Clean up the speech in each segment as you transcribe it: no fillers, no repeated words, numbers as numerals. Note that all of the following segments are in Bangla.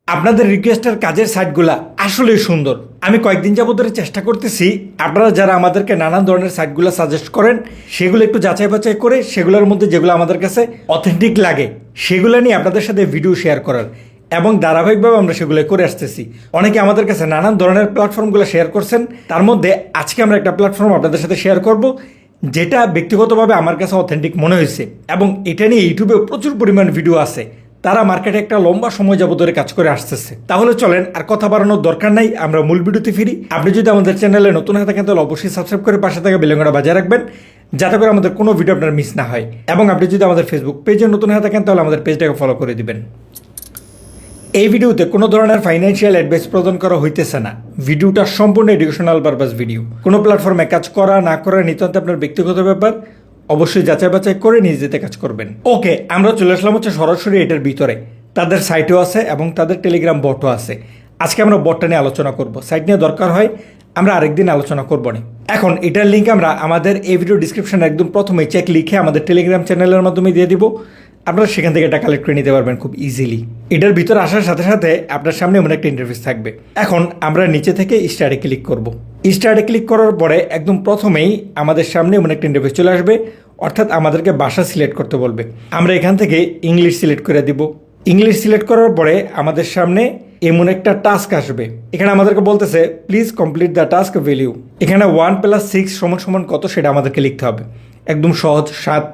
আপনাদের রিকোয়েস্টের কাজের সাইটগুলা আসলেই সুন্দর। আমি কয়েকদিন যাবত ধরে চেষ্টা করতেছি আপনারা যারা আমাদেরকে নানান ধরনের সাইটগুলো সাজেস্ট করেন সেগুলো একটু যাচাই বাছাই করে সেগুলোর মধ্যে যেগুলো আমাদের কাছে অথেন্টিক লাগে সেগুলো নিয়ে আপনাদের সাথে ভিডিও শেয়ার করার এবং ধারাবাহিকভাবে আমরা সেগুলো করে আসতেছি। অনেকে আমাদের কাছে নানান ধরনের প্ল্যাটফর্মগুলো শেয়ার করছেন, তার মধ্যে আজকে আমরা একটা প্ল্যাটফর্ম আপনাদের সাথে শেয়ার করব যেটা ব্যক্তিগতভাবে আমার কাছে অথেন্টিক মনে হয়েছে এবং এটা নিয়ে ইউটিউবে প্রচুর পরিমাণ ভিডিও আছে। তারা মার্কেটে একটা লম্বা সময় যাবত ধরে কাজ করে আসতেছে। তাহলে চলেন আর কথা বাড়ানোর দরকার নাই, আমরা মূল ভিডিওতে ফিরি। আপনি যদি আমাদের চ্যানেলে নতুন হয়ে থাকেন তাহলে অবশ্যই সাবস্ক্রাইব করে পাশে থাকা বেল আইকনটা বাজিয়ে রাখবেন যাতে করে আমাদের কোনো ভিডিও আপনার মিস না হয়। এবং আপনি যদি আমাদের ফেসবুক পেজে নতুন হয়ে থাকেন তাহলে আমাদের পেজটাকে ফলো করে দিবেন। এই ভিডিওতে কোনো ধরনের ফাইন্যান্সিয়াল অ্যাডভাইস প্রদান করা হইতেছে না। ভিডিওটা সম্পূর্ণ এডুকেশনাল পারপাস ভিডিও। কোনো প্ল্যাটফর্মে কাজ করা না করা নিতান্ত আপনার ব্যক্তিগত ব্যাপার, অবশ্যই যাচাই বাছাই করে নিজেতে কাজ করবেন। ওকে, আমরা চলে আসলাম হচ্ছে সরাসরি এটার ভিতরে। তাদের সাইটও আছে এবং তাদের টেলিগ্রাম বটও আছে। আজকে আমরা বটটা নিয়ে আলোচনা করব, সাইট নিয়ে দরকার হয় আমরা আরেকদিন আলোচনা করবো না। এখন এটার লিঙ্ক আমরা আমাদের এই ভিডিও ডিসক্রিপশনে একদম প্রথমে চেক লিখে আমাদের টেলিগ্রাম চ্যানেলের মাধ্যমে দিয়ে দিব। আপনারা সেখান থেকে এটা কালেক্ট করে নিতে পারবেন খুব ইজিলি। এটার ভিতরে আসার সাথে সাথে আপনার সামনে এমন একটা ইন্টারফেস থাকবে। এখন আমরা নিচে থেকে স্টার্টে ক্লিক করব। স্টার্টে ক্লিক করার পরে একদম প্রথমেই আমাদের সামনে এমন একটা ইন্টারফেস চলে আসবে, অর্থাৎ আমাদেরকে ভাষা সিলেক্ট করতে বলবে। আমরা এখান থেকে ইংলিশ সিলেক্ট করে দিব। ইংলিশ সিলেক্ট করার পরে আমাদের সামনে এমন একটা টাস্ক আসবে। এখানে আমাদেরকে বলতেছে please complete the task value. এখানে 1 + 6 = কত সেটা আমাদেরকে লিখতে হবে। একদম সহজ 7।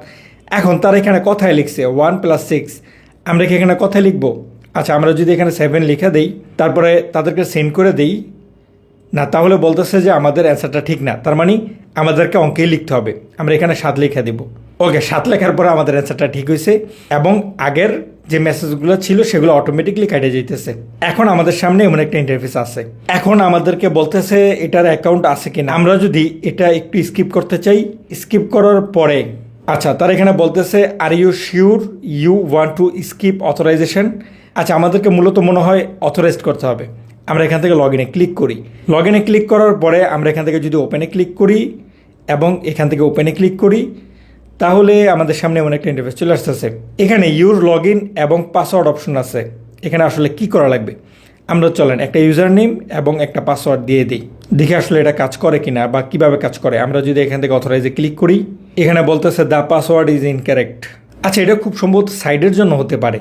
এখন তারা এখানে কথায় লিখছে 1 + 6, আমরা কি এখানে কথায় লিখবো? আচ্ছা, আমরা যদি এখানে 7 লিখে দেই তারপরে তাদেরকে সেন্ড করে দেই না, তাহলে বলতেছে যে আমাদের অ্যান্সারটা ঠিক না, তার মানে আমাদেরকে অঙ্কেই লিখতে হবে। আমরা এখানে 7 লিখে দেব। ওকে, 7 লেখার পরে আমাদের অ্যান্সারটা ঠিক হয়েছে এবং আগের যে মেসেজগুলো ছিল সেগুলো অটোমেটিকলি কেটে যেতেছে। এখন আমাদের সামনে এমন একটা ইন্টারফেস আছে। এখন আমাদেরকে বলতেছে এটার অ্যাকাউন্ট আছে কিনা। আমরা যদি এটা একটু স্কিপ করতে চাই, স্কিপ করার পরে আচ্ছা তারা এখানে বলতেছে are you sure you want to skip authorisation. আচ্ছা, আমাদেরকে মূলত মনে হয় অথরাইজড করতে হবে। আমরা এখান থেকে লগ ইনে ক্লিক করি। লগ ইনে ক্লিক করার পরে আমরা এখান থেকে যদি ওপেনে ক্লিক করি এবং এখান থেকে ওপেনে ক্লিক করি তাহলে আমাদের সামনে এমন একটা ইন্টারফেস চলে আসতেছে। এখানে ইউর লগ ইন এবং পাসওয়ার্ড অপশন আছে। এখানে আসলে কি করা লাগবে, আমরা চলেন একটা ইউজার নেম এবং একটা পাসওয়ার্ড দিয়ে দিই, দেখে আসলে এটা কাজ করে কিনা বা কিভাবে কাজ করে। আমরা যদি এখান থেকে অথরাইজে ক্লিক করি, এখানে বলতেছে দ্য পাসওয়ার্ড ইজ ইনকারেক্ট। আচ্ছা, এটা খুব সম্ভবত সাইডের জন্য হতে পারে।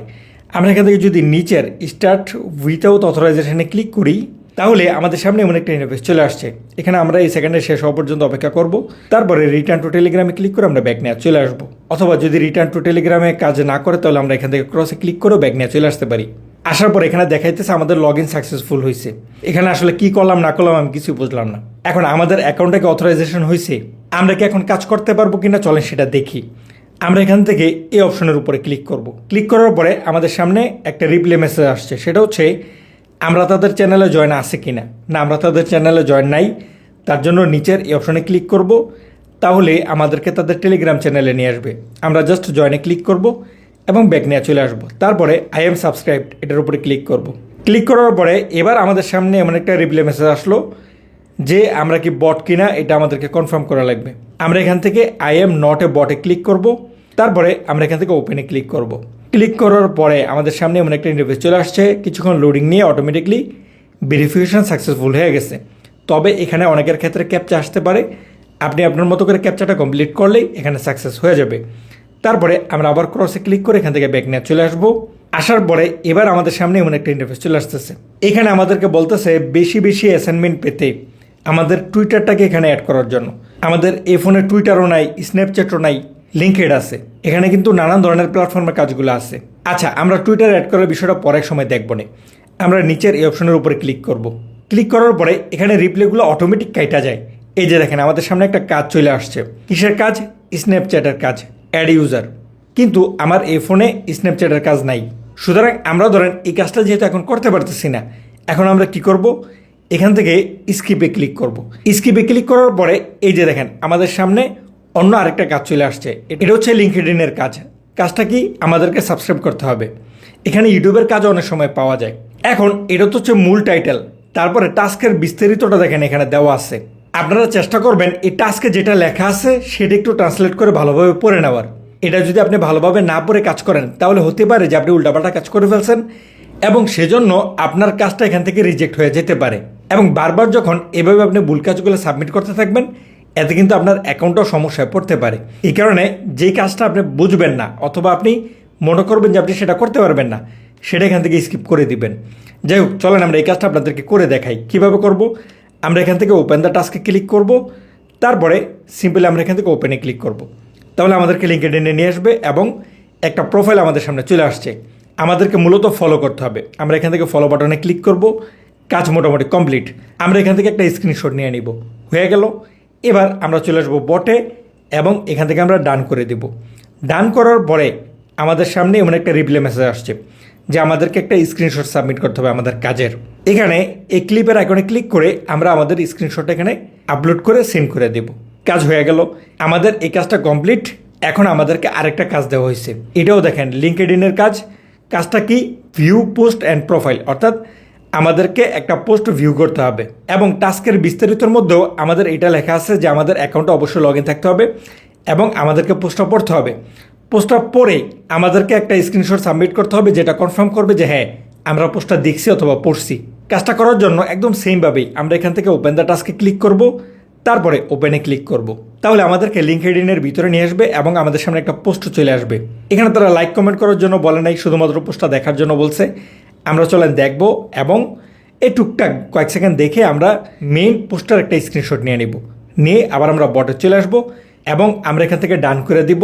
আমরা এখান থেকে যদি নিচের স্টার্ট উইথাউট অথরাইজেশনে ক্লিক করি তাহলে আমাদের সামনে এমন একটা ইন্টারফেস চলে আসছে। এখানে আমরা এই সেকেন্ডের শেষ হওয়া পর্যন্ত অপেক্ষা করব, তারপরে রিটার্ন টু টেলিগ্রামে ক্লিক করে আমরা ব্যাক নিয়ে চলে আসবো। অথবা যদি রিটার্ন টু টেলিগ্রামে কাজ না করে তাহলে আমরা এখান থেকে ক্রসে ক্লিক করে ব্যাক নিয়ে চলে আসতে পারি। আসার পর এখানে দেখাইতেছে আমাদের লগ ইন সাকসেসফুল হয়েছে। এখানে আসলে কি করলাম না করলাম আমি কিছু বুঝলাম না। এখন আমাদের অ্যাকাউন্টটাকে অথরাইজেশন হয়েছে, আমরা কি এখন কাজ করতে পারবো কিনা চলেন সেটা দেখি। আমরা এখান থেকে এই অপশনের উপরে ক্লিক করব। ক্লিক করার পরে আমাদের সামনে একটা রিপ্লাই মেসেজ আসছে, সেটা হচ্ছে আমরা তাদের চ্যানেলে জয়েন আছে কিনা। না, আমরা তাদের চ্যানেলে জয়েন নাই। তার জন্য নিচের এই অপশনে ক্লিক করব, তাহলে আমাদেরকে তাদের টেলিগ্রাম চ্যানেলে নিয়ে আসবে। আমরা জাস্ট জয়েনে ক্লিক করব এবং ব্যাক নিয়ে চলে আসবো। তারপরে আই এম সাবস্ক্রাইবড এটার উপরে ক্লিক করব। ক্লিক করার পরে এবার আমাদের সামনে এমন একটা রিপ্লাই মেসেজ আসলো যে আমরা কি বট কিনা এটা আমাদেরকে কনফার্ম করা লাগবে। আমরা এখান থেকে আই এম নট এ বটে ক্লিক করব। তারপরে আমরা এখান থেকে ওপেনে ক্লিক করব। ক্লিক করার পরে আমাদের সামনে এমন একটা ইন্টারফেস চলে আসছে। কিছুক্ষণ লোডিং নিয়ে অটোমেটিকলি ভেরিফিকেশন সাকসেসফুল হয়ে গেছে। তবে এখানে অনেকের ক্ষেত্রে ক্যাপচা আসতে পারে, আপনি আপনার মতো করে ক্যাপচাটা কমপ্লিট করলেই এখানে সাকসেস হয়ে যাবে। তারপরে আমরা আবার ক্রসে ক্লিক করে এখান থেকে ব্যাক নিয়ে চলে আসবো। আসার পরে এবার আমাদের সামনে এমন একটা ইন্টারফেস চলে আসতেছে। এখানে আমাদেরকে বলতেছে বেশি বেশি অ্যাসাইনমেন্ট পেতে আমাদের টুইটারটাকে এখানে অ্যাড করার জন্য। আমাদের এই ফোনে টুইটারও নাই, স্ন্যাপচ্যাটও নাই, লিঙ্কড আছে। এখানে কিন্তু নানান ধরনের প্ল্যাটফর্মের কাজগুলো আছে। আচ্ছা, আমরা টুইটার অ্যাড করার বিষয়টা পরের সময় দেখবো না। আমরা নিচের এই অপশনের উপরে ক্লিক করব। ক্লিক করার পরে এখানে রিপ্লাইগুলো অটোমেটিক কাইটা যায়। এই যে দেখেন আমাদের সামনে একটা কাজ চলে আসছে। কিসের কাজ? স্ন্যাপচ্যাটের কাজ, অ্যাড ইউজার। কিন্তু আমার এই ফোনে স্ন্যাপচ্যাটের কাজ নাই। সুতরাং আমরা ধরেন এই কাজটা যেহেতু এখন করতে পারতেছি না, এখন আমরা কি করব, এখান থেকে স্কিপে ক্লিক করব। স্কিপে ক্লিক করার পরে এই যে দেখেন আমাদের সামনে অন্য আরেকটা কাজ চলে আসছে। এটা হচ্ছে লিঙ্কডইনের কাজ। কাজটা কি? আমাদেরকে সাবস্ক্রাইব করতে হবে। এখানে ইউটিউবের কাজও অনেক সময় পাওয়া যায়। এখন এটা তো হচ্ছে মূল টাইটেল, তারপরে টাস্কের বিস্তারিতটা দেখেন এখানে দেওয়া আছে। আপনারা চেষ্টা করবেন এই টাস্কে যেটা লেখা আছে সেটা একটু ট্রান্সলেট করে ভালোভাবে পড়ে নেওয়ার। এটা যদি আপনি ভালোভাবে না পড়ে কাজ করেন তাহলে হতে পারে যে আপনি উল্টাপাল্টা কাজ করে ফেলছেন এবং সেজন্য আপনার কাজটা এখান থেকে রিজেক্ট হয়ে যেতে পারে। এবং বারবার যখন এভাবে আপনি ভুল কাজগুলো সাবমিট করতে থাকবেন, এতে কিন্তু আপনার অ্যাকাউন্টও সমস্যায় পড়তে পারে। এই কারণে যেই কাজটা আপনি বুঝবেন না অথবা আপনি মনে করবেন যে আপনি সেটা করতে পারবেন না, সেটা এখান থেকে স্কিপ করে দিবেন। যাই হোক, চলেন আমরা এই কাজটা আপনাদেরকে করে দেখাই কীভাবে করব। আমরা এখান থেকে ওপেন দ্য টাস্কে ক্লিক করব, তারপরে সিম্পলি আমরা এখান থেকে ওপেনে ক্লিক করব। তাহলে আমাদেরকে লিঙ্কডইনে নিয়ে আসবে এবং একটা প্রোফাইল আমাদের সামনে চলে আসছে। আমাদেরকে মূলত ফলো করতে হবে। আমরা এখান থেকে ফলো বাটনে ক্লিক করব। কাজ মোটামুটি কমপ্লিট। আমরা এখান থেকে একটা স্ক্রিনশট নিয়ে নিব। হয়ে গেল। এবার আমরা চলে আসবো বটে এবং এখান থেকে আমরা ডান করে দিব। ডান করার পরে আমাদের সামনে এমন একটা রিপ্লাই মেসেজ আসছে যে আমাদেরকে একটা স্ক্রিনশট সাবমিট করতে হবে আমাদের কাজের। এখানে এই ক্লিপের আইকনে ক্লিক করে আমরা আমাদের স্ক্রিনশটটা এখানে আপলোড করে সেন্ড করে দেব। কাজ হয়ে গেল। আমাদের এই কাজটা কমপ্লিট। এখন আমাদেরকে আরেকটা কাজ দেওয়া হয়েছে, এটাও দেখেন লিঙ্কডইনের কাজ। কাজটা কি? ভিউ পোস্ট অ্যান্ড প্রোফাইল, অর্থাৎ আমাদেরকে একটা পোস্ট ভিউ করতে হবে এবং টাস্কের বিস্তারিতর মধ্যেও আমাদের এটা লেখা আছে যে আমাদের অ্যাকাউন্টে অবশ্যই লগ ইন থাকতে হবে এবং আমাদেরকে পোস্টটা পড়তে হবে। পোস্টটা পড়ে আমাদেরকে একটা স্ক্রিনশট সাবমিট করতে হবে যেটা কনফার্ম করবে যে হ্যাঁ আমরা পোস্টটা দেখছি অথবা পড়ছি। কাজটা করার জন্য একদম সেমভাবেই আমরা এখান থেকে ওপেন দ্য টাস্কে ক্লিক করব, তারপরে ওপেনে ক্লিক করব। তাহলে আমাদেরকে লিঙ্কডইনের ভিতরে নিয়ে আসবে এবং আমাদের সামনে একটা পোস্ট চলে আসবে। এখানে তারা লাইক কমেন্ট করার জন্য বলে নাই, শুধুমাত্র পোস্টটা দেখার জন্য বলছে। আমরা চলেন দেখব এবং এই টুকটাক কয়েক সেকেন্ড দেখে আমরা মেইন পোস্টার একটা স্ক্রিনশট নিয়ে নিব। নিয়ে আবার আমরা বটে চলে আসব এবং আমরা এখান থেকে ডান করে দিব।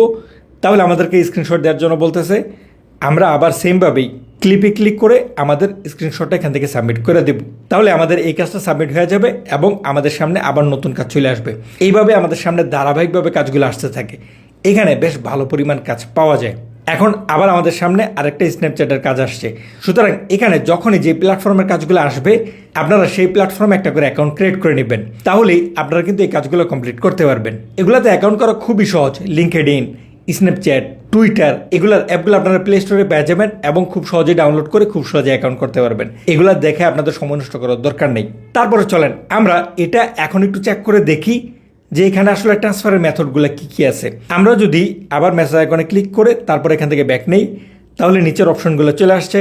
তাহলে আমাদেরকে স্ক্রিনশট দেওয়ার জন্য বলতেছে। আমরা আবার সেমভাবেই ক্লিপে ক্লিক করে আমাদের স্ক্রিনশটটা এখান থেকে সাবমিট করে দেব। তাহলে আমাদের এই কাজটা সাবমিট হয়ে যাবে এবং আমাদের সামনে আবার নতুন কাজ চলে আসবে। এইভাবে আমাদের সামনে ধারাবাহিকভাবে কাজগুলো আসতে থাকে। এখানে বেশ ভালো পরিমাণ কাজ পাওয়া যায়। এখন আবার আমাদের সামনে আরেকটা স্ন্যাপচ্যাটের কাজ আসছে। সুতরাং এখানে যখনই যে প্ল্যাটফর্মের কাজগুলো আসবে আপনারা সেই প্ল্যাটফর্মে একটা করে অ্যাকাউন্ট ক্রিয়েট করে নেবেন। তাহলেই আপনারা কিন্তু এই কাজগুলো কমপ্লিট করতে পারবেন। এগুলোতে অ্যাকাউন্ট করা খুবই সহজ। লিঙ্কডইন, স্ন্যাপচ্যাট, টুইটার, এগুলোর অ্যাপগুলো আপনারা প্লে স্টোরে পেয়ে যাবেন এবং খুব সহজেই ডাউনলোড করে খুব সহজে অ্যাকাউন্ট করতে পারবেন। এগুলো দেখে আপনাদের সময় নষ্ট করার দরকার নেই। তারপরে চলেন আমরা এটা এখন একটু চেক করে দেখি যে এখানে আসলে ট্রান্সফারের মেথডগুলো কী কী আছে। আমরা যদি আবার মেসেজ আইকনে ক্লিক করে তারপর এখান থেকে ব্যাক নেই, তাহলে নিচের অপশনগুলো চলে আসছে।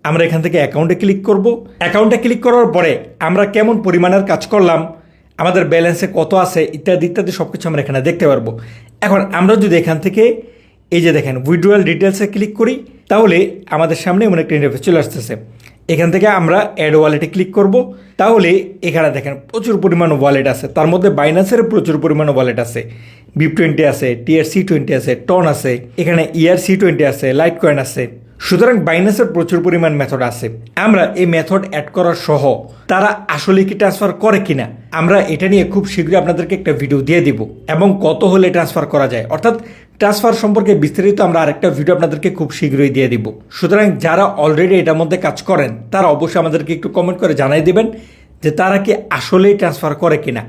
আমরা এখান থেকে অ্যাকাউন্টে ক্লিক করব। অ্যাকাউন্টে ক্লিক করার পরে আমরা কেমন পরিমাণের কাজ করলাম, আমাদের ব্যালেন্সে কত আছে ইত্যাদি ইত্যাদি সব কিছু আমরা এখানে দেখতে পারবো। এখন আমরা যদি এখান থেকে এই যে দেখেন উইথড্রয়াল ডিটেলসে ক্লিক করি, তাহলে আমাদের সামনে এমন একটা ইন্টারফেস চলে আসতেছে। এখান থেকে আমরা অ্যাড ওয়ালেটে ক্লিক করব। তাহলে এখানে দেখেন প্রচুর পরিমাণ ওয়ালেট আছে। তার মধ্যে বাইন্যান্সের প্রচুর পরিমাণ ওয়ালেট আছে। BIP20 আছে, TRC20 আছে, টন আছে, এখানে ERC20 আছে, লাইট কয়েন আছে। সুতরাং বাইন্যান্সের প্রচুর পরিমাণ মেথড আছে। আমরা এই মেথড অ্যাড করার সহ তারা আসলে কি ট্রান্সফার করে কিনা আমরা এটা নিয়ে খুব শীঘ্রই আপনাদেরকে একটা ভিডিও দিয়ে দিব এবং কত হলে ট্রান্সফার করা যায়, অর্থাৎ ট্রান্সফার সম্পর্কে বিস্তারিত আমরা আরেকটা ভিডিও আপনাদেরকে খুব শীঘ্রই দিয়ে দিব। সুতরাং যারা অলরেডি এটার মধ্যে কাজ করেন তারা অবশ্যই আমাদেরকে একটু কমেন্ট করে জানাই দেবেন যে তারা কি আসলেই ট্রান্সফার করে কিনা।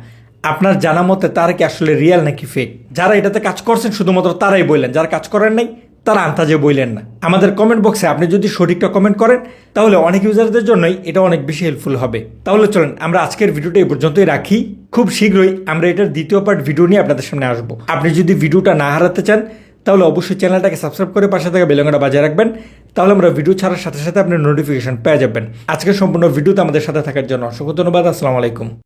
আপনার জানা মতে তারা কি আসলে রিয়েল নাকি ফেক। যারা এটাতে কাজ করছেন শুধুমাত্র তারাই বললেন, যারা কাজ করেন নাই তারা আন্তাজে বললেন না। আমাদের কমেন্ট বক্সে আপনি যদি সঠিকটা কমেন্ট করেন তাহলে অনেক ইউজারদের জন্যই এটা অনেক বেশি হেল্পফুল হবে। তাহলে চলেন আমরা আজকের ভিডিওটা এই পর্যন্তই রাখি। খুব শীঘ্রই আমরা এটার দ্বিতীয় পার্ট ভিডিও নিয়ে আপনাদের সামনে আসবো। আপনি যদি ভিডিওটা না হারাতে চান তাহলে অবশ্যই চ্যানেলটাকে সাবস্ক্রাইব করে পাশে থাকা বেল আইকনটা বাজিয়ে রাখবেন। তাহলে আমরা ভিডিও ছাড়ার সাথে সাথে আপনি নোটিফিকেশন পেয়ে যাবেন। আজকের সম্পূর্ণ ভিডিওতে আমাদের সাথে থাকার জন্য অসংখ্য ধন্যবাদ। আসসালামু আলাইকুম।